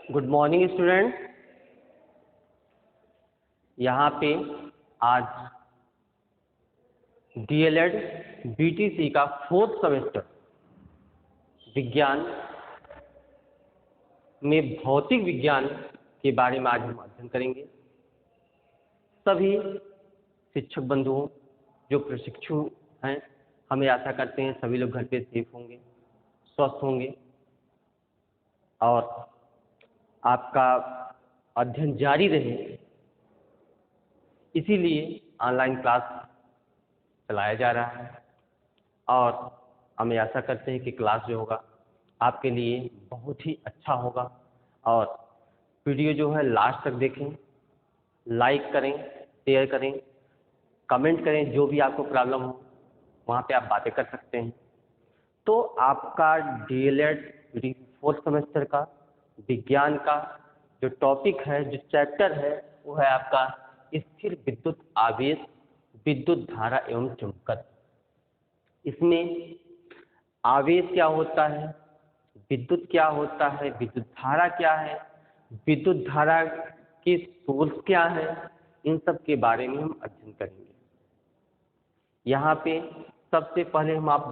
Good morning student. यहाँ पे आज डीएलएड बीटीसी का 4th सेमेस्टर विज्ञान में भौतिक विज्ञान के बारे में आज हम अध्ययन करेंगे। सभी शिक्षक बंधुओं जो प्रशिक्षु हैं, हमें आशा करते हैं सभी लोग घर पे सेफ होंगे, स्वस्थ होंगे और आपका अध्ययन जारी रहे, इसीलिए ऑनलाइन क्लास चलाया जा रहा है। और हमें आशा करते हैं कि क्लास जो होगा आपके लिए बहुत ही अच्छा होगा। और वीडियो जो है लास्ट तक देखें, लाइक करें, शेयर करें, कमेंट करें। जो भी आपको प्रॉब्लम हो वहाँ पे आप बातें कर सकते हैं। तो आपका डीएलएड 4th सेमेस्टर का विज्ञान का जो टॉपिक है, जो चैप्टर है, वो है आपका स्थिर विद्युत आवेश, विद्युत धारा एवं चुंबकत्व। इसमें आवेश क्या होता है, विद्युत क्या होता है, विद्युत धारा क्या है, विद्युत धारा के सोर्स क्या है, इन सब के बारे में हम अध्ययन करेंगे। यहाँ पे सबसे पहले हम आप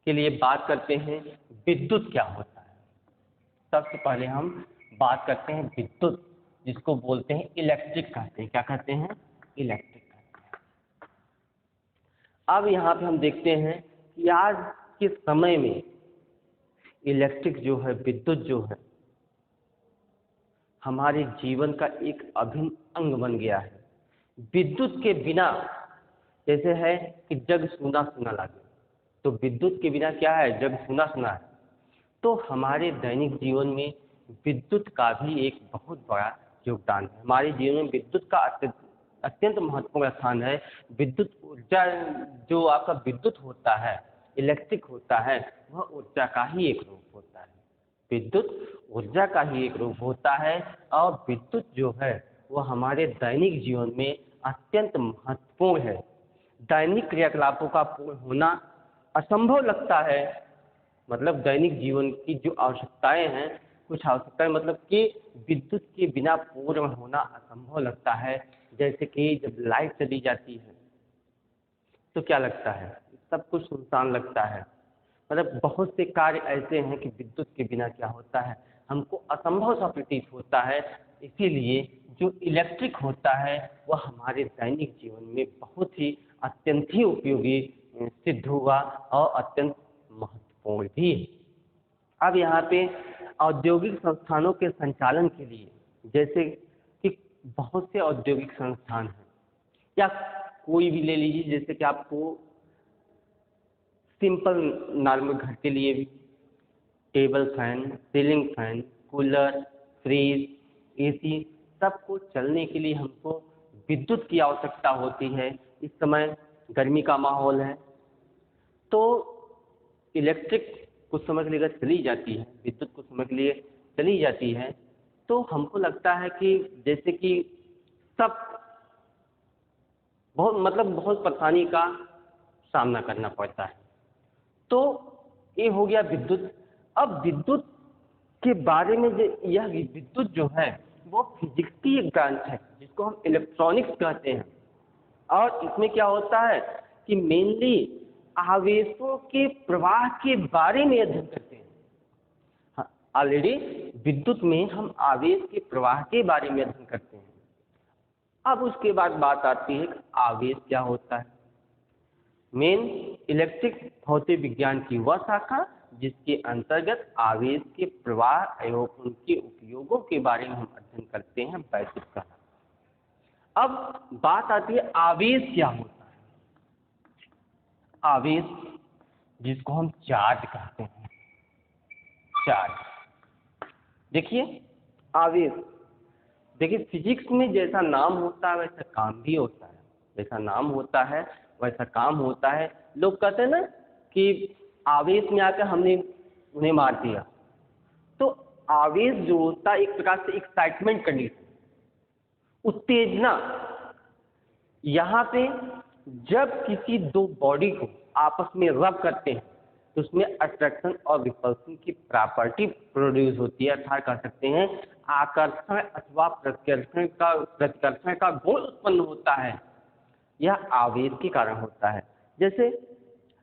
के लिए बात करते हैं विद्युत क्या होता है। सबसे पहले हम बात करते हैं विद्युत, जिसको बोलते हैं इलेक्ट्रिक कहते हैं। क्या कहते हैं? इलेक्ट्रिक कहते हैं। अब यहाँ पे हम देखते हैं कि आज के समय में इलेक्ट्रिक जो है, विद्युत जो है, हमारे जीवन का एक अभिन्न अंग बन गया है। विद्युत के बिना जैसे है कि जग सूना सूना लगे, तो विद्युत के बिना क्या है, जग सूना सूना है। तो हमारे दैनिक जीवन में विद्युत का भी एक बहुत बड़ा योगदान है। हमारे जीवन में विद्युत का अत्यंत महत्वपूर्ण स्थान है। विद्युत ऊर्जा जो आपका विद्युत होता है, इलेक्ट्रिक होता है, वह ऊर्जा का ही एक रूप होता है। विद्युत ऊर्जा का ही एक रूप होता है और विद्युत जो है वह हमारे दैनिक जीवन में अत्यंत महत्वपूर्ण है। दैनिक क्रियाकलापों का पूर्ण होना असंभव लगता है। मतलब दैनिक जीवन की जो आवश्यकताएं हैं, कुछ आवश्यकताएं मतलब कि विद्युत के बिना पूर्ण होना असंभव लगता है। जैसे कि जब लाइट चली जाती है तो क्या लगता है, सब कुछ सुनसान लगता है। मतलब बहुत से कार्य ऐसे हैं कि विद्युत के बिना क्या होता है, हमको असंभव सा प्रतीत होता है। इसीलिए जो इलेक्ट्रिक होता है वह हमारे दैनिक जीवन में बहुत ही अत्यंत ही उपयोगी सिद्ध हुआ और अत्यंत महत्वपूर्ण भी है। अब यहाँ पे औद्योगिक संस्थानों के संचालन के लिए, जैसे कि बहुत से औद्योगिक संस्थान हैं, या कोई भी ले लीजिए, जैसे कि आपको सिंपल नॉर्मल घर के लिए भी table fan, ceiling fan, cooler, fridge, AC, सबको चलने के लिए हमको विद्युत की आवश्यकता होती है। इस समय गर्मी का माहौल है तो इलेक्ट्रिक कुछ समय के लिए अगर चली जाती है, विद्युत कुछ समय के लिए चली जाती है, तो हमको लगता है कि जैसे कि सब बहुत परेशानी का सामना करना पड़ता है। तो ये हो गया विद्युत। अब विद्युत के बारे में यह विद्युत जो है वो फिजिक्स की एक ब्रांच है, जिसको हम इलेक्ट्रॉनिक्स कहते हैं। और इसमें क्या होता है कि मेनली आवेशों के प्रवाह के बारे में अध्ययन करते हैं। ऑलरेडी विद्युत में हम आवेश के प्रवाह के बारे में अध्ययन करते हैं। अब उसके बाद बात आती है कि आवेश क्या होता है। मेन इलेक्ट्रिक भौतिक विज्ञान की वह शाखा जिसके अंतर्गत आवेश के प्रवाह एवं उनके उपयोगों के बारे में हम अध्ययन करते हैं, वैद्युत का। अब बात आती है आवेश क्या होता है। आवेश जिसको हम चार्ज कहते हैं, चार्ज। देखिए आवेश, देखिए फिजिक्स में जैसा नाम होता है वैसा काम भी होता है, जैसा नाम होता है वैसा काम होता है। लोग कहते हैं ना कि आवेश में आकर हमने उन्हें मार दिया। तो आवेश जो होता है एक प्रकार से एक्साइटमेंट कंडीशन, उत्तेजना। यहाँ पे जब किसी दो बॉडी को आपस में रब करते हैं तो उसमें अट्रैक्शन और रिपल्सन की प्रॉपर्टी प्रोड्यूस होती है, अर्थात कह सकते हैं आकर्षण अथवा प्रतिकर्षण का गुण उत्पन्न होता है। यह आवेश के कारण होता है। जैसे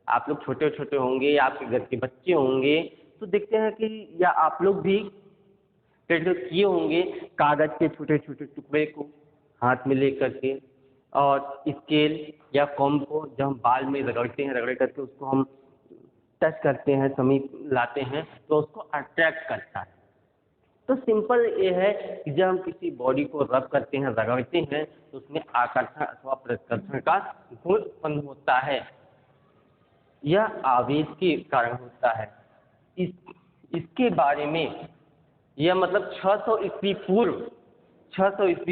आप लोग छोटे छोटे होंगे या आपके घर के बच्चे होंगे तो देखते हैं कि या आप लोग भी किए होंगे कागज के छोटे छोटे टुकड़े को हाथ में ले करके, और स्केल या कॉम को जब हम बाल में रगड़ते हैं, रगड़ करके उसको हम टच करते हैं, समीप लाते हैं तो उसको अट्रैक्ट करता है। तो सिंपल ये है कि जब हम किसी बॉडी को रब करते हैं, रगड़ते हैं तो उसमें आकर्षण अथवा प्रतिकर्षण का गुण उत्पन्न होता है। यह आवेश के कारण होता है। इसके बारे में यह मतलब 600 ईस्वी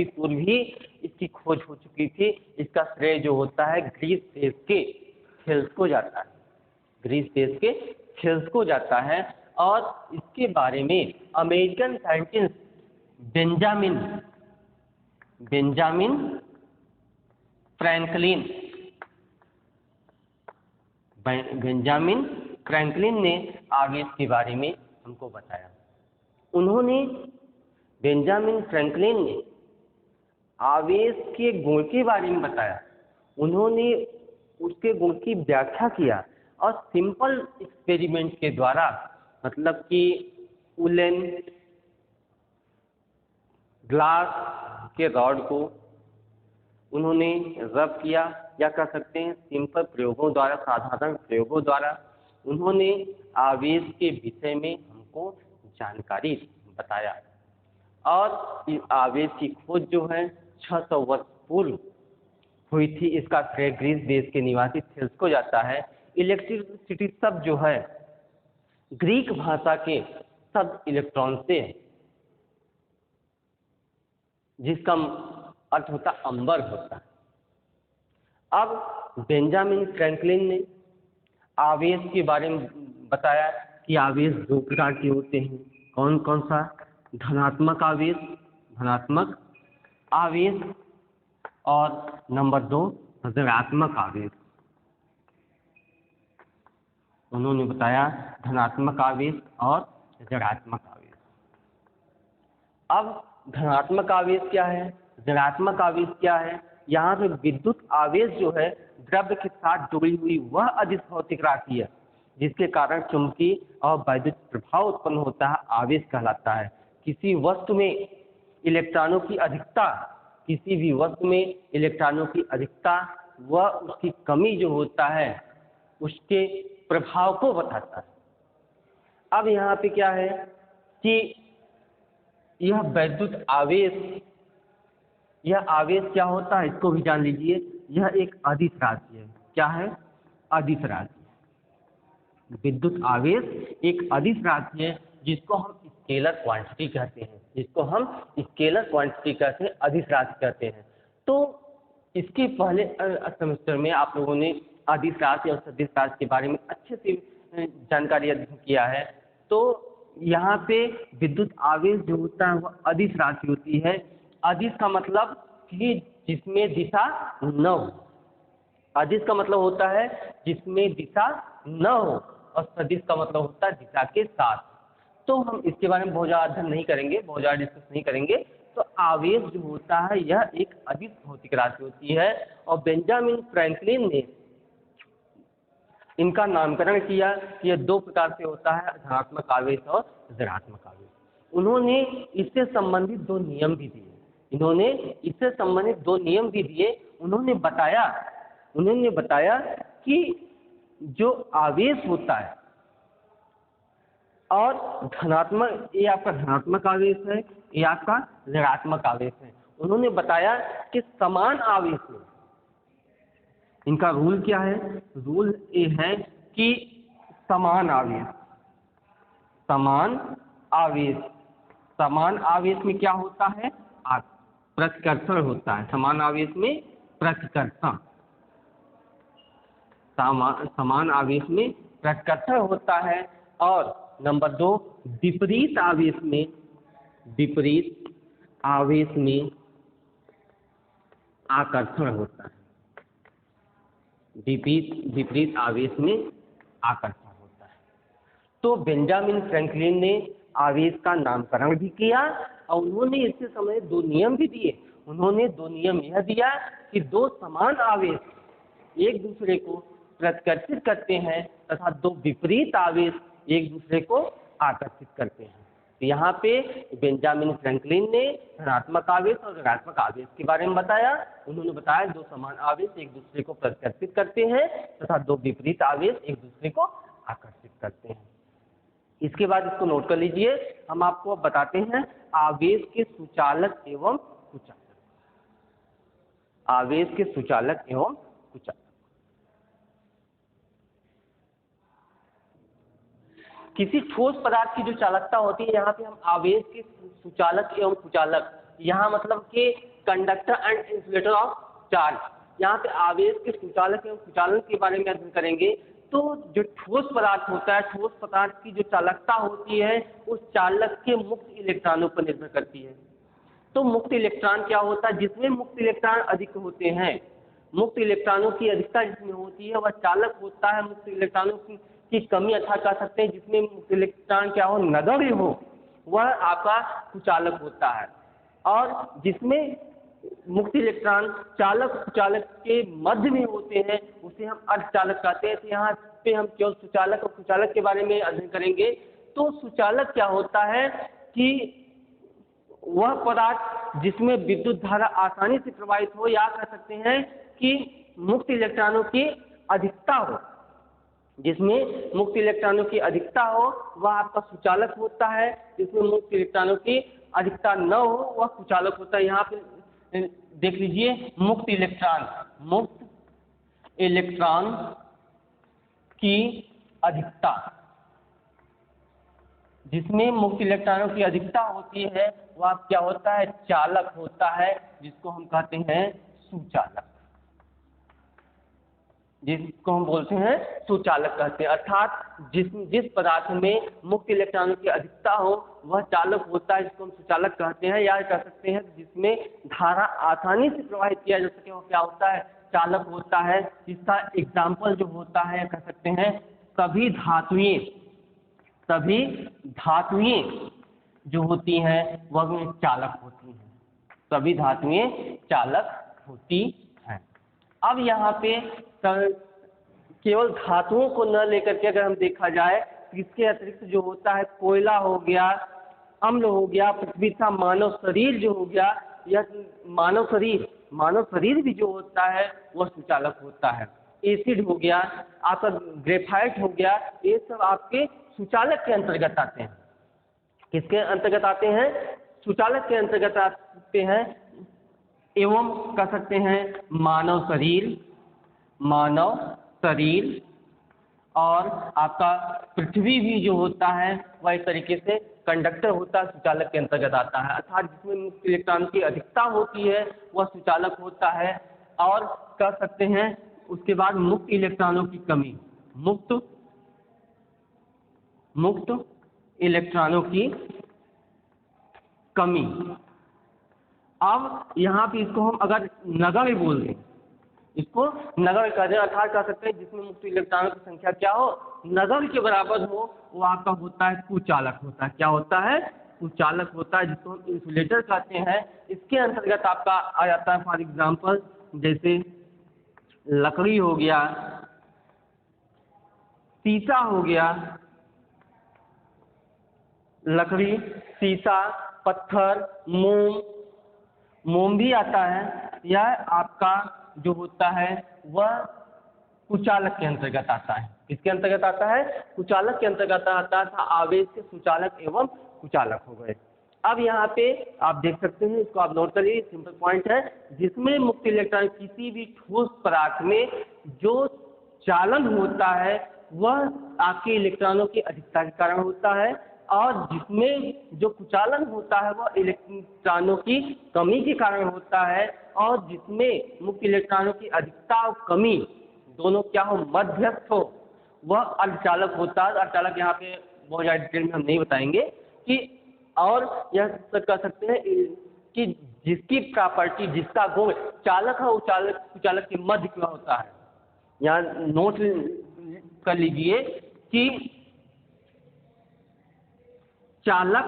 पूर्व ही इसकी खोज हो चुकी थी। इसका श्रेय जो होता है ग्रीस देश के थेल्स को जाता है, ग्रीस देश के थेल्स को जाता है। और इसके बारे में अमेरिकन साइंटिस्ट बेंजामिन फ्रैंकलिन ने आवेश के बारे में हमको बताया। बेंजामिन फ्रैंकलिन ने आवेश के गुण के बारे में बताया। उन्होंने उसके गुण की व्याख्या किया और सिंपल एक्सपेरिमेंट के द्वारा, मतलब कि उलेन ग्लास के रॉड को उन्होंने रब किया, या कह सकते हैं सिंपल प्रयोगों द्वारा, साधारण प्रयोगों द्वारा उन्होंने आवेश के विषय में हमको जानकारी बताया। और इस आवेश की खोज जो है 600 वर्ष पूर्व हुई थी। इसका श्रेय ग्रीस देश के निवासी थेल्स को जाता है। इलेक्ट्रिसिटी शब्द जो है ग्रीक भाषा के शब्द इलेक्ट्रॉन से है, जिसका अर्थ होता अंबर होता है। अब बेंजामिन फ्रैंकलिन ने आवेश के बारे में बताया कि आवेश 2 प्रकार के होते हैं। कौन कौन सा? धनात्मक आवेश और नंबर 2 ऋणात्मक आवेश। उन्होंने बताया धनात्मक आवेश और ऋणात्मक आवेश। अब धनात्मक आवेश क्या है, ऋणात्मक आवेश क्या है? यहाँ पे विद्युत आवेश जो है द्रव्य के साथ जुड़ी हुई वह अदिश भौतिक राशि है जिसके कारण चुंबकीय और वैद्युत प्रभाव उत्पन्न होता है, आवेश कहलाता है। किसी वस्तु में इलेक्ट्रॉनों की अधिकता, किसी भी वस्तु में इलेक्ट्रॉनों की अधिकता व उसकी कमी जो होता है उसके प्रभाव को बताता है। अब यहाँ पे क्या है कि यह वैद्युत आवेश, यह आवेश क्या होता है इसको भी जान लीजिए। यह एक अदिश राशि है। क्या है? अदिश राशि। विद्युत आवेश एक अदिश राशि है जिसको हम स्केलर क्वांटिटी कहते हैं, अदिश राशि कहते हैं। तो इसके पहले सेमेस्टर में आप लोगों ने अदिश राशि और सदिश राशि के बारे में अच्छे से जानकारी अध्ययन किया है। तो यहाँ पे विद्युत आवेश जो होता है वह अदिश राशि होती है। अदिश का मतलब कि जिसमें दिशा न हो, अदिश का मतलब होता है जिसमें दिशा न हो, और सदिश का मतलब होता है दिशा के साथ। तो हम इसके बारे में बहुत ज़्यादा अध्ययन नहीं करेंगे, बहुत ज़्यादा डिस्कस नहीं करेंगे। तो आवेश जो होता है यह एक अदिश भौतिक राशि होती है, और बेंजामिन फ्रैंकलिन ने इनका नामकरण किया कि यह 2 प्रकार से होता है, धनात्मक आवेश और ऋणात्मक आवेश। उन्होंने इससे संबंधित 2 नियम भी दिए। उन्होंने बताया कि जो आवेश होता है और धनात्मक, ये आपका धनात्मक आवेश है, ये आपका ऋणात्मक आवेश है। उन्होंने बताया कि समान आवेश में इनका रूल क्या है? रूल ये है कि समान आवेश में क्या होता है? प्रतिकर्षण होता है। समान आवेश में प्रतिकर्षण, समान आवेश में प्रतिकर्षण होता है। और नंबर 2 विपरीत आवेश में आकर्षण होता है। विपरीत आवेश में आकर्षण होता है। तो बेंजामिन फ्रैंकलिन ने आवेश का नामकरण भी किया और उन्होंने इससे समय दो नियम भी दिए। उन्होंने दो नियम यह दिया कि दो समान आवेश एक दूसरे को प्रतिकर्षित करते हैं तथा दो विपरीत आवेश एक दूसरे को आकर्षित करते हैं। तो यहाँ पे बेंजामिन फ्रैंकलिन ने धनात्मक आवेश और ऋणात्मक आवेश के बारे में बताया। उन्होंने बताया दो समान आवेश एक दूसरे को प्रतिकर्षित करते हैं तथा दो विपरीत आवेश एक दूसरे को आकर्षित करते हैं। इसके बाद इसको नोट कर लीजिए। हम आपको अब बताते हैं आवेश के सुचालक एवं कुचालक। आवेश के सुचालक एवं कुचालक। किसी ठोस पदार्थ की जो चालकता होती है, यहाँ पे हम आवेश के सुचालक एवं कुचालक, यहाँ मतलब कि conductor and insulator of charge, यहाँ पे आवेश के सुचालक एवं कुचालक के बारे में अध्ययन करेंगे। तो जो ठोस पदार्थ होता है, ठोस पदार्थ की जो चालकता होती है उस चालक के मुक्त इलेक्ट्रॉनों पर निर्भर करती है। तो मुक्त इलेक्ट्रॉन क्या होता है? जिसमें मुक्त इलेक्ट्रॉन अधिक होते हैं, मुक्त इलेक्ट्रॉनों की अधिकता जिसमें होती है वह चालक होता है। मुक्त इलेक्ट्रॉनों की कमी अर्थात कह सकते हैं जिसमें मुक्त इलेक्ट्रॉन क्या हो, नगण्य हो, वह आपका कुचालक होता है। और जिसमें मुक्त इलेक्ट्रॉन चालक कुचालक के मध्य में होते हैं उसे हम अर्धचालक कहते हैं। तो यहाँ पे हम केवल सुचालक और कुचालक के बारे में अध्ययन करेंगे। तो सुचालक क्या होता है कि वह पदार्थ जिसमें विद्युत धारा आसानी से प्रवाहित हो, या कह सकते हैं कि मुक्त इलेक्ट्रॉनों की अधिकता हो, जिसमें मुक्त इलेक्ट्रॉनों की अधिकता हो वह आपका सुचालक होता है। जिसमें मुक्त इलेक्ट्रॉनों की अधिकता न हो वह कुचालक होता है। यहाँ पे देख लीजिए, मुक्त इलेक्ट्रॉन की अधिकता, जिसमें मुक्त इलेक्ट्रॉनों की अधिकता होती है वह क्या होता है, चालक होता है, जिसको हम कहते हैं सुचालक, जिसको हम बोलते हैं सुचालक कहते हैं। अर्थात जिस पदार्थ में मुक्त इलेक्ट्रॉनों की अधिकता हो वह चालक होता है, जिसको हम सुचालक कहते हैं। या कह सकते हैं जिसमें धारा आसानी से प्रवाहित किया जा सके वह क्या होता है, चालक होता है। इसका एग्जाम्पल जो होता है कह सकते हैं सभी धातुएं जो होती हैं वह चालक होती हैं, सभी धातुएं चालक होती हैं। अब यहाँ पे केवल धातुओं को न लेकर के अगर हम देखा जाए तो इसके अतिरिक्त जो होता है कोयला हो गया, अम्ल हो गया, पृथ्वी का मानव शरीर जो हो गया, यह मानव शरीर भी जो होता है वह सुचालक होता है। एसिड हो गया, आपका ग्रेफाइट हो गया, ये सब आपके सुचालक के अंतर्गत आते हैं। किसके अंतर्गत आते हैं? सुचालक के अंतर्गत आते हैं। एवं कह सकते हैं मानव शरीर और आपका पृथ्वी भी जो होता है वह एक तरीके से कंडक्टर होता है, सुचालक के अंतर्गत आता है। अर्थात जिसमें मुक्त इलेक्ट्रॉन की अधिकता होती है वह सुचालक होता है। और कह सकते हैं उसके बाद मुक्त इलेक्ट्रॉनों की कमी, मुक्त इलेक्ट्रॉनों की कमी। अब यहाँ पे इसको हम अगर नगण्य बोल दें, इसको नगण्य कह दें, अर्थात कह सकते हैं जिसमें मुक्त इलेक्ट्रॉनों की संख्या क्या हो, नगण्य के बराबर हो, वो आपका होता है कुचालक होता है। क्या होता है? कुचालक होता है, जिसको हम इंसुलेटर कहते हैं। इसके अंतर्गत आपका आ जाता है फॉर एग्जाम्पल जैसे लकड़ी हो गया, शीशा हो गया, लकड़ी, शीशा, पत्थर, मोम भी आता है। यह आपका जो होता है वह कुचालक के अंतर्गत आता है। किसके अंतर्गत आता है? कुचालक के अंतर्गत आता था। आवेश के सुचालक एवं कुचालक हो गए। अब यहाँ पे आप देख सकते हैं, इसको आप नोट करिए, सिंपल पॉइंट है। जिसमें मुक्त इलेक्ट्रॉन किसी भी ठोस पदार्थ में जो चालन होता है वह आपके इलेक्ट्रॉनों की अधिकता के कारण होता है, और जिसमें जो कुचालन होता है वह इलेक्ट्रॉनों की कमी के कारण होता है। और जिसमें मुक्त इलेक्ट्रॉनों की अधिकता और कमी दोनों क्या हो, मध्यस्थ हो, वह अर्धचालक होता है। अर्धचालक यहाँ पे बहुत ज़्यादा डिटेल में हम नहीं बताएंगे कि, और यह कह सकते हैं कि जिसकी प्रॉपर्टी, जिसका गुण चालक है कुचालक के मध्य में होता है। यहाँ नोट कर लीजिए कि चालक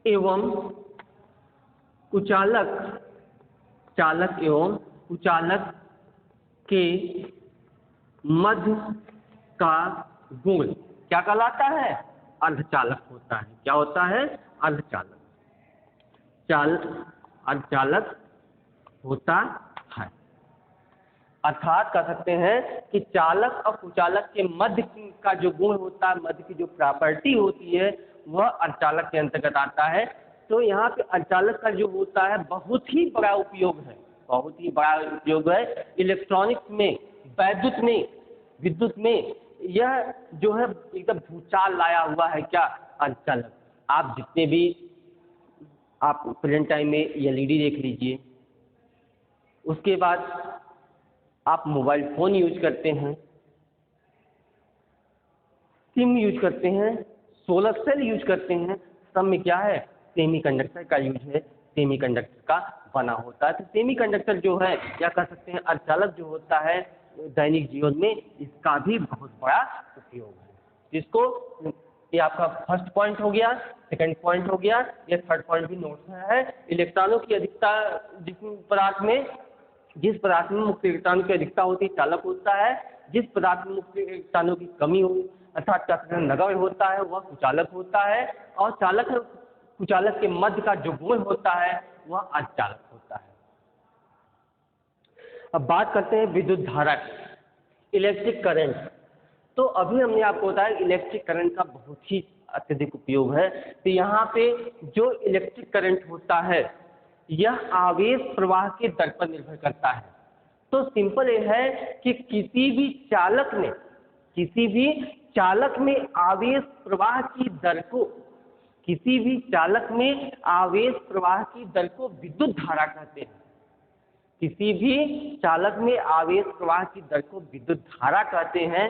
एवं कुचालक, चालक एवं कुचालक के मध्य का गुण क्या कहलाता है? अर्धचालक होता है। क्या होता है? अर्धचालक। अर्धचालक होता है। अर्थात कह सकते हैं कि चालक और कुचालक के मध्य का जो गुण होता है, मध्य की जो प्रॉपर्टी होती है, वह अर्धचालक के अंतर्गत आता है। तो यहाँ पे अर्धचालक का जो होता है बहुत ही बड़ा उपयोग है, बहुत ही बड़ा उपयोग है इलेक्ट्रॉनिक्स में, विद्युत में। यह जो है एकदम भूचाल लाया हुआ है क्या? अर्धचालक। आप जितने भी आप प्रेजेंट टाइम में एलईडी देख लीजिए, उसके बाद आप मोबाइल फ़ोन यूज करते हैं, सिम यूज करते हैं, सोलर सेल यूज करते हैं, सब में क्या है? सेमीकंडक्टर का यूज है, सेमीकंडक्टर का बना होता है। तो सेमीकंडक्टर जो है, या कह सकते हैं अर्धचालक जो होता है दैनिक जीवन में, इसका भी बहुत बड़ा उपयोग है। जिसको ये आपका फर्स्ट पॉइंट हो गया, सेकंड पॉइंट हो गया, ये थर्ड पॉइंट भी नोट है। इलेक्ट्रॉनों की अधिकता जिस पदार्थ में मुक्त इलेक्ट्रॉनों की अधिकता होती है, चालक होता है। जिस पदार्थ में मुक्त इलेक्ट्रॉनों की कमी हो, अर्थात क्या कहते हैं नगण्य होता है, वह कुचालक होता है। और चालक कुचालक के मध्य का जो गुण होता है, वह अर्धचालक होता है। अब बात करते हैं विद्युत धारा की, इलेक्ट्रिक करंट। तो अभी हमने आपको बताया इलेक्ट्रिक करंट का बहुत ही अत्यधिक उपयोग है। तो यहाँ पे जो इलेक्ट्रिक करंट होता है, यह आवेश प्रवाह के दर पर निर्भर करता है। तो सिंपल ये है कि किसी भी चालक में आवेश प्रवाह की दर को विद्युत धारा कहते हैं। किसी भी चालक में आवेश प्रवाह की दर को विद्युत धारा कहते हैं।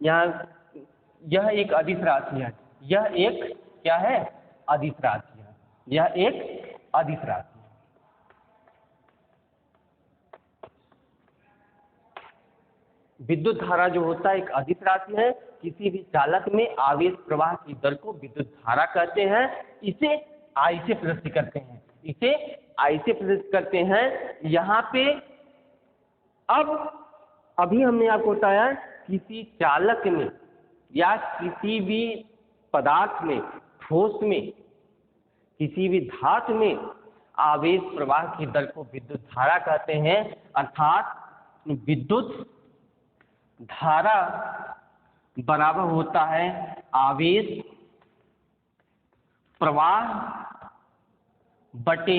यह एक अदिश राशि है। यह एक क्या है? अदिश राशि है। यह एक अदिश राशि है। विद्युत धारा जो होता है एक अदिश राशि है। किसी भी चालक में आवेश प्रवाह की दर को विद्युत धारा कहते हैं। इसे I से प्रदर्शित करते हैं। यहाँ पे अभी हमने आपको बताया किसी चालक में या किसी भी पदार्थ में, ठोस में, किसी भी धातु में आवेश प्रवाह की दर को विद्युत धारा कहते हैं। अर्थात विद्युत धारा बराबर होता है आवेश प्रवाह बटे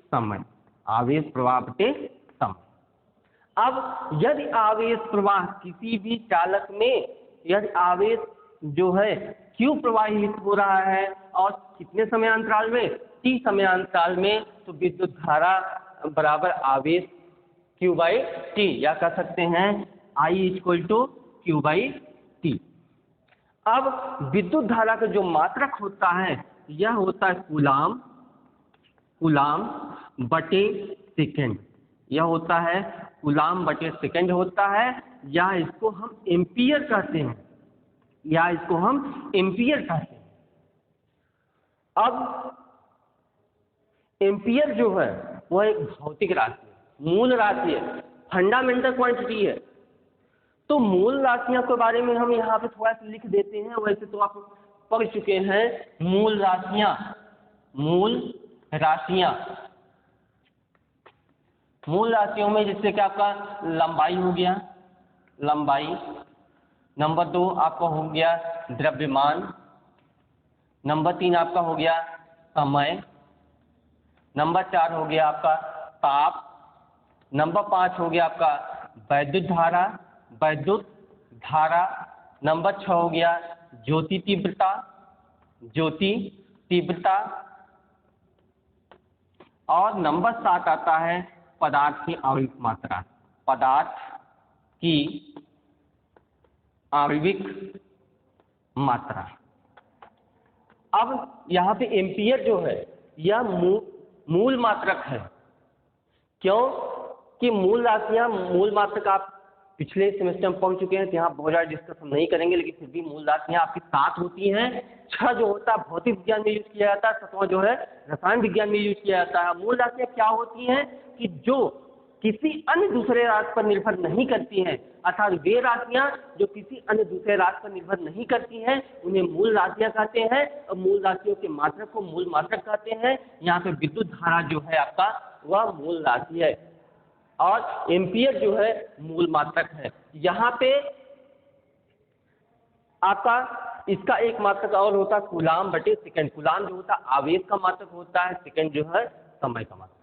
समय। आवेश प्रवाह बटे समय। अब यदि आवेश प्रवाह किसी भी चालक में, यदि आवेश जो है क्यू प्रवाहित हो रहा है और कितने समयांतराल में? T समयांतराल में, तो विद्युत धारा बराबर आवेश Q बाई T, या कह सकते हैं I equal to Q by T। अब विद्युत धारा का जो मात्रक होता है, यह होता है कूलाम बटे सेकेंड। यह होता है कूलाम बटे सेकेंड होता है, या इसको हम एम्पियर कहते हैं, अब एम्पियर जो है वह एक भौतिक राशि है, मूल राशि है, फंडामेंटल क्वांटिटी है। तो मूल राशियों के बारे में हम यहाँ पे थोड़ा सा लिख देते हैं। वैसे तो आप पढ़ चुके हैं मूल राशियों में जैसे कि आपका लंबाई हो गया, नंबर 2 आपका हो गया द्रव्यमान, नंबर 3 आपका हो गया समय, नंबर 4 हो गया आपका ताप, नंबर 5 हो गया आपका वैद्युत धारा, नंबर 6 हो गया ज्योति तीव्रता, और नंबर 7 आता है पदार्थ की आणविक मात्रा। अब यहाँ पे एम्पियर जो है यह मूल मात्रक है। क्यों कि मूल राशियाँ, मूल मात्रक आप पिछले सेमेस्टर में पढ़ चुके हैं, तो यहाँ बहुत ज़्यादा डिस्कस हम नहीं करेंगे, लेकिन फिर भी मूल राशियाँ आपकी 7 होती हैं। 6 जो होता है भौतिक विज्ञान में यूज किया जाता है, 7वां जो है रसायन विज्ञान में यूज किया जाता है। मूल राशियाँ क्या होती हैं कि जो किसी अन्य दूसरे राशि पर निर्भर नहीं करती हैं, अर्थात वे राशियाँ जो किसी अन्य दूसरे राशि पर निर्भर नहीं करती हैं, उन्हें मूल राशियाँ कहते हैं। और मूल राशियों के मात्रक को मूल मात्रक कहते हैं। यहाँ पे विद्युत धारा जो है आपका वह मूल राशि है, और एम्पियर जो है मूल मात्रक है। यहाँ पे आपका इसका एक मात्रक और होता है कूलाम बटे सेकंड। कूलाम जो होता है आवेश का मात्रक होता है, सेकंड जो है समय का मात्रक।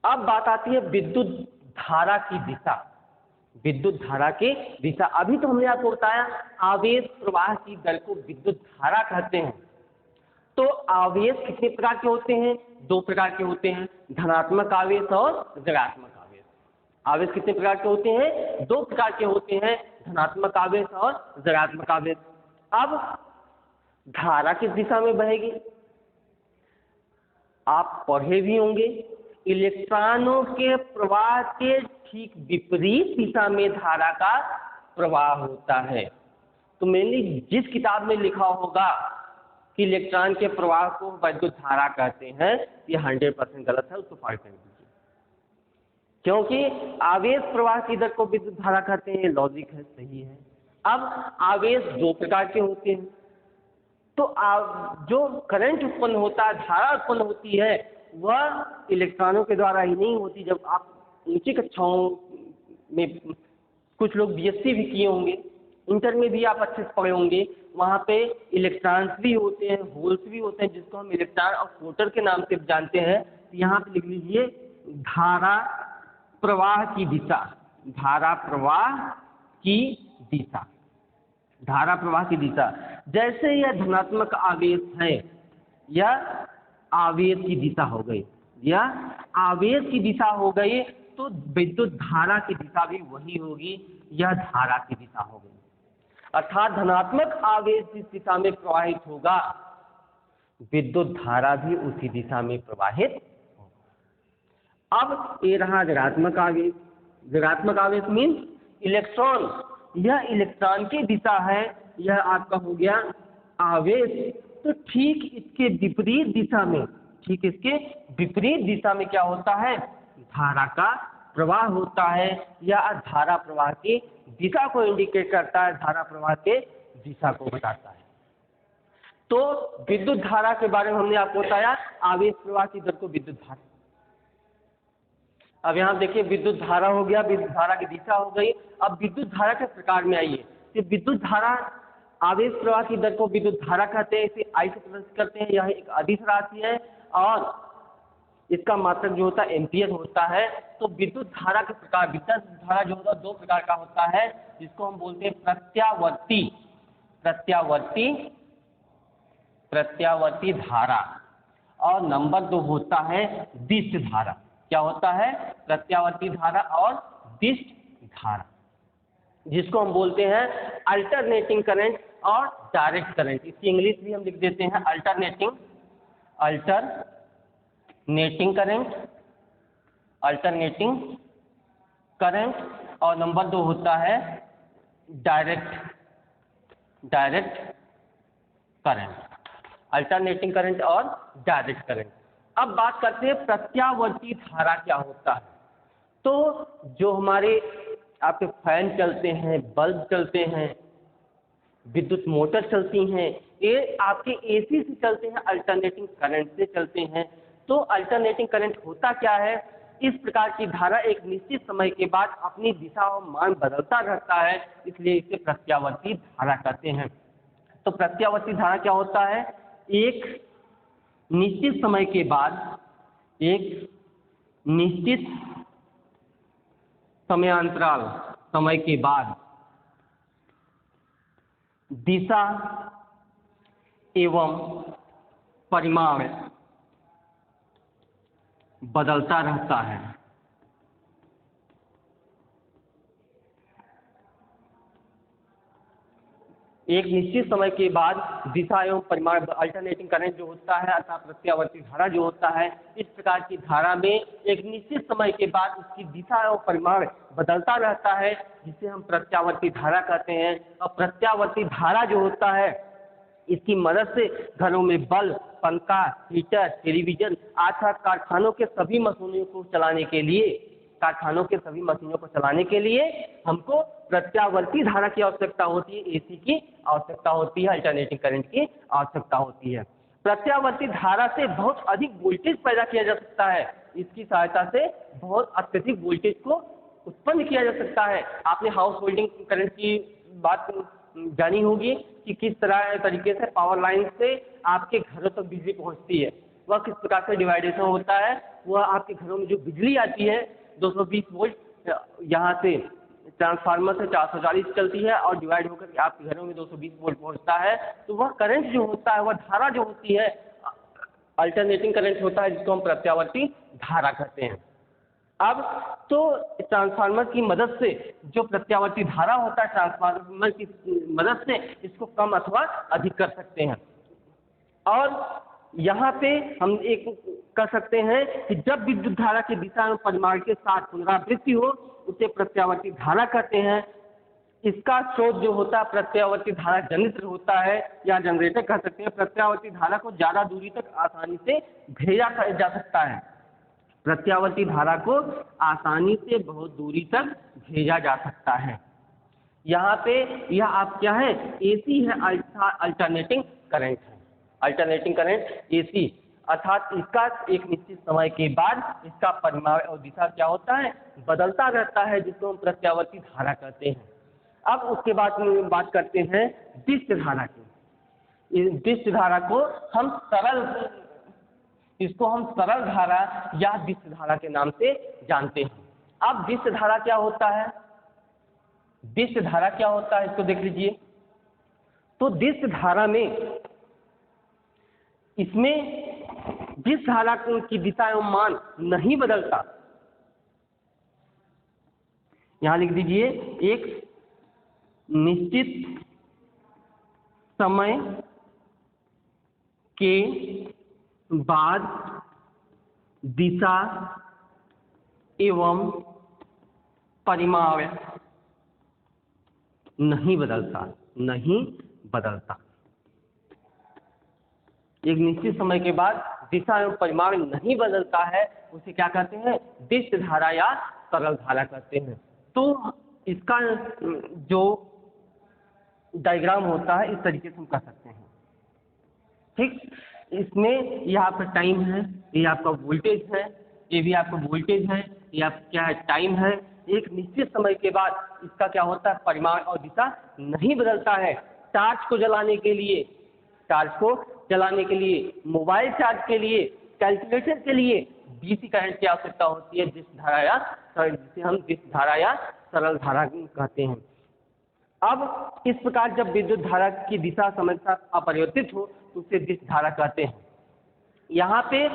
अब बात आती है विद्युत धारा की दिशा। विद्युत धारा की दिशा, अभी तो हमने आपको बताया आवेश प्रवाह की दर को विद्युत धारा कहते हैं। तो आवेश कितने प्रकार के होते हैं? 2 प्रकार के होते हैं, धनात्मक आवेश और ऋणात्मक आवेश। आवेश कितने प्रकार के होते हैं? 2 प्रकार के होते हैं, धनात्मक आवेश और ऋणात्मक आवेश। अब धारा किस दिशा में बहेगी? आप पढ़े भी होंगे, इलेक्ट्रॉनों के प्रवाह के ठीक विपरीत दिशा में धारा का प्रवाह होता है। तो मेनली जिस किताब में लिखा होगा कि इलेक्ट्रॉन के प्रवाह को विद्युत धारा कहते हैं, ये 100% गलत है, उसको फाड़ कर दीजिए। क्योंकि आवेश प्रवाह की दर को विद्युत धारा कहते हैं, लॉजिक है, सही है। अब आवेश 2 प्रकार के होते हैं। तो जो करंट उत्पन्न होता है, धारा उत्पन्न होती है, वह इलेक्ट्रॉनों के द्वारा ही नहीं होती। जब आप ऊंची कक्षाओं में, कुछ लोग बीएससी भी किए होंगे, इंटर में भी आप अच्छे से पढ़े होंगे, वहाँ पे इलेक्ट्रॉन्स भी होते हैं, होल्स भी होते हैं, जिसको हम इलेक्ट्रॉन और प्रोटॉन के नाम से जानते हैं। तो यहाँ पे लिख लीजिए धारा प्रवाह की दिशा। धारा प्रवाह की दिशा, धारा प्रवाह की दिशा। जैसे यह धनात्मक आवेश है, यह आवेश की दिशा हो गई, यह आवेश की दिशा हो गई, तो विद्युत धारा की दिशा भी वही होगी, यह धारा की दिशा हो गई। अर्थात धनात्मक आवेश जिस दिशा में प्रवाहित होगा, विद्युत धारा भी उसी दिशा में प्रवाहित होगा। अब ये रहा ऋणात्मक आवेश। ऋणात्मक आवेश मीन्स इलेक्ट्रॉन, यह इलेक्ट्रॉन की दिशा है, यह आपका हो गया आवेश। तो ठीक इसके विपरीत दिशा में, ठीक इसके विपरीत दिशा में क्या होता है? धारा का प्रवाह होता है, या धारा प्रवाह की दिशा को इंडिकेट करता है, धारा प्रवाह के दिशा को बताता है। तो विद्युत धारा के बारे में हमने आपको बताया, आवेश प्रवाह की दर को विद्युत धारा। अब यहाँ देखिए विद्युत धारा हो गया, विद्युत धारा की दिशा हो गई। अब विद्युत धारा के प्रकार में आइए। तो विद्युत धारा, आवेश प्रवाह की दर को विद्युत धारा कहते हैं, इसे आई से प्रदर्शित करते हैं। यह एक अदिश राशि है और इसका मात्रक जो होता है एम्पियर होता है। तो विद्युत धारा के प्रकार, विद्युत धारा जो होता है 2 प्रकार का होता है, जिसको हम बोलते हैं प्रत्यावर्ती, प्रत्यावर्ती धारा, और नंबर 2 होता है दिष्ट धारा। क्या होता है? प्रत्यावर्ती धारा और दिष्ट धारा, जिसको हम बोलते हैं अल्टरनेटिंग करंट और डायरेक्ट करंट। इसकी इंग्लिश भी हम लिख देते हैं अल्टरनेटिंग करंट, और नंबर 2 होता है डायरेक्ट करंट, अल्टरनेटिंग करंट और डायरेक्ट करंट। अब बात करते हैं प्रत्यावर्ती धारा क्या होता है। तो जो हमारे आपके फैन चलते हैं, बल्ब चलते हैं, विद्युत मोटर चलती हैं, ये आपके एसी से चलते हैं, अल्टरनेटिंग करंट से चलते हैं। तो अल्टरनेटिंग करंट होता क्या है? इस प्रकार की धारा एक निश्चित समय के बाद अपनी दिशा और मान बदलता रहता है, इसलिए इसे प्रत्यावर्ती धारा कहते हैं। तो प्रत्यावर्ती धारा क्या होता है? एक निश्चित समय के बाद, एक निश्चित समयांतराल समय के बाद दिशा एवं परिमाण बदलता रहता है। एक निश्चित समय के बाद दिशा एवं परिमाण अल्टरनेटिंग करंट जो होता है अर्थात प्रत्यावर्ती धारा जो होता है, इस प्रकार की धारा में एक निश्चित समय के बाद उसकी दिशा एवं परिमाण बदलता रहता है, जिसे हम प्रत्यावर्ती धारा कहते हैं। और प्रत्यावर्ती धारा जो होता है इसकी मदद से घरों में बल्ब, पंखा, हीटर, टेलीविजन आदि कारखानों के सभी मशीनों को चलाने के लिए हमको प्रत्यावर्ती धारा की आवश्यकता होती है, एसी की आवश्यकता होती है, अल्टरनेटिंग करंट की आवश्यकता होती है। प्रत्यावर्ती धारा से बहुत अधिक वोल्टेज पैदा किया जा सकता है। इसकी सहायता से बहुत अत्यधिक वोल्टेज को उत्पन्न किया जा सकता है। आपने हाउस होल्डिंग करंट की बात जानी होगी कि किस तरीके से पावर लाइन से आपके घरों तक बिजली पहुंचती है। वह किस प्रकार से डिवाइडेशन होता है, वह आपके घरों में जो बिजली आती है 220 वोल्ट यहाँ से ट्रांसफार्मर से 440 चलती है और डिवाइड होकर आपके घरों में 220 वोल्ट पहुंचता है, तो वह करंट जो होता है, वह धारा जो होती है अल्टरनेटिंग करंट होता है, जिसको हम प्रत्यावर्ती धारा कहते हैं। अब तो ट्रांसफार्मर की मदद से जो प्रत्यावर्ती धारा होता है, ट्रांसफार्मर की मदद से इसको कम अथवा अधिक कर सकते हैं। और यहाँ पे हम एक कर सकते हैं कि जब विद्युत धारा की दिशा में परिमाण के साथ पुनरावृत्ति हो उसे प्रत्यावर्ती धारा कहते हैं। इसका स्रोत जो होता है प्रत्यावर्ती धारा जनित्र होता है या जनरेटर कह सकते हैं। प्रत्यावर्ती धारा को ज़्यादा दूरी तक आसानी से भेजा जा सकता है। प्रत्यावर्ती धारा को आसानी से बहुत दूरी तक भेजा जा सकता है। यहाँ पे यह आप क्या है, एसी है, अल्टरनेटिंग करंट है। अल्टरनेटिंग करंट एसी अर्थात इसका एक निश्चित समय के बाद इसका परिमाण और दिशा क्या होता है, बदलता रहता है, जिसको हम प्रत्यावर्ती धारा कहते हैं। अब उसके बाद बात करते हैं डिस्क धारा की। इस डिस्क धारा को हम सरल धारा या डिस्क धारा के नाम से जानते हैं। अब डिस्क धारा क्या होता है, डिस्क धारा क्या होता है इसको देख लीजिए। तो डिस्क धारा में इसमें जिस धारा की दिशा एवं मान नहीं बदलता, यहां लिख दीजिए, एक निश्चित समय के बाद दिशा एवं परिमाण नहीं बदलता। एक निश्चित समय के बाद दिशा एवं परिमाण नहीं बदलता है, उसे क्या कहते हैं, डिस्क धारा या सरल धारा कहते हैं। तो इसका जो डायग्राम होता है इस तरीके से हम कर सकते हैं। ठीक, इसमें यह आपका टाइम है, ये आपका वोल्टेज है, ये भी आपका वोल्टेज है, ये आप क्या है, टाइम है। एक निश्चित समय के बाद इसका क्या होता है, परिमाण और दिशा नहीं बदलता है। टॉर्च को जलाने के लिए, मोबाइल चार्ज के लिए, कैलकुलेटर के लिए डीसी करंट की आवश्यकता होती है, जिसे हम डिस्क धारा या सरल धारा कहते हैं। अब इस प्रकार जब विद्युत धारा की दिशा समय के साथ अपरिवर्तित हो तो उसे डिस्क धारा कहते हैं। यहाँ पे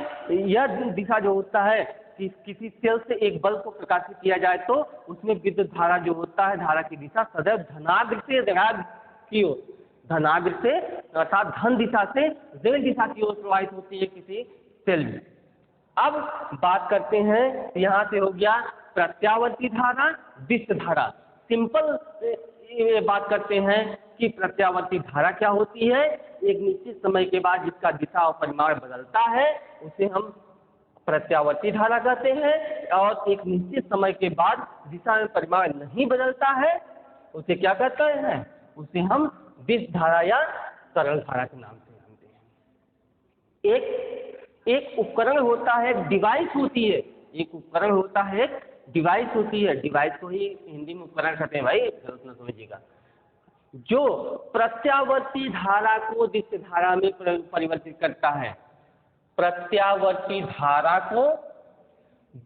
यह दिशा जो होता है कि किसी सेल से एक बल्ब को प्रकाशित किया जाए तो उसमें विद्युत धारा जो होता है, धारा की दिशा सदैव धनाग्र से ऋणाग्र की ओर, धनाग्र से अर्थात धन दिशा से ऋण दिशा की ओर प्रवाहित होती है किसी सेल में। अब बात करते हैं, यहाँ से हो गया प्रत्यावर्ती धारा, डिस्क धारा। सिंपल ये बात करते हैं कि प्रत्यावर्ती धारा क्या होती है, एक निश्चित समय के बाद जिसका दिशा और परिमाण बदलता है उसे हम प्रत्यावर्ती धारा कहते हैं, और एक निश्चित समय के बाद दिशा में परिमाण नहीं बदलता है उसे क्या कहते हैं, उसे हम डिस्क धारा या सरल धारा के नाम से जानते हैं। एक उपकरण होता है, डिवाइस होती है, एक उपकरण होता है, एक डिवाइस होती है। डिवाइस को ही हिंदी में उपकरण कहते हैं भाई, गलत न समझिएगा। जो प्रत्यावर्ती धारा को डिस्क धारा में परिवर्तित करता है, प्रत्यावर्ती धारा को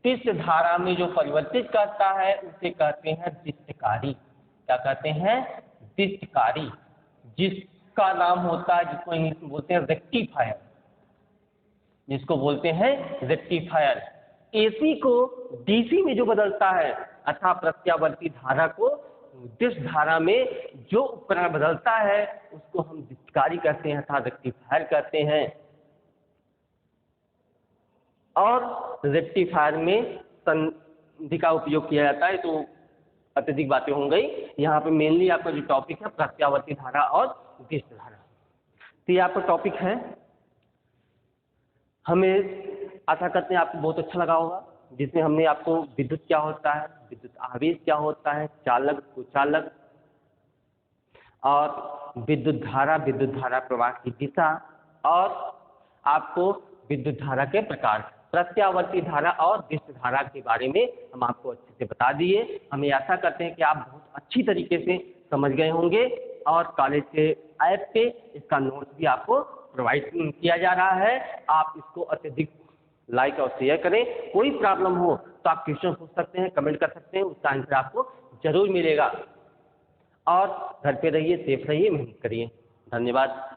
डिस्क धारा में जो परिवर्तित करता है उसे कहते हैं डिस्ककारी। क्या कहते हैं, डिस्ककारी, जिसका नाम होता है, जिसको इंग्लिश में बोलते हैं रेक्टिफायर, जिसको बोलते हैं रेक्टिफायर। एसी को डीसी में जो बदलता है अर्थात प्रत्यावर्ती धारा को डिश धारा में जो उपकरण बदलता है उसको हम डिस्कारी कहते हैं अर्थात रेक्टिफायर कहते हैं। और रेक्टिफायर में संधि का उपयोग किया जाता है। तो अत्यधिक बातें हो गई। यहाँ पे मेनली आपका जो टॉपिक है प्रत्यावर्ती धारा और डिश धारा, तो ये आपका टॉपिक है। हमें आशा करते हैं आपको बहुत अच्छा लगा होगा, जिसमें हमने आपको विद्युत क्या होता है, विद्युत आवेश क्या होता है, चालक कुचालक और विद्युत धारा प्रवाह की दिशा और आपको विद्युत धारा के प्रकार, प्रत्यावर्ती धारा और डिश धारा के बारे में हम आपको अच्छे से बता दिए। हमें आशा करते हैं कि आप बहुत अच्छी तरीके से समझ गए होंगे और कॉलेज के ऐप पे इसका नोट्स भी आपको प्रोवाइड किया जा रहा है। आप इसको अत्यधिक लाइक और शेयर करें। कोई प्रॉब्लम हो तो आप क्वेश्चन पूछ सकते हैं, कमेंट कर सकते हैं, उसका आंसर आपको जरूर मिलेगा। और घर पे रहिए, सेफ रहिए, मेहनत करिए। धन्यवाद।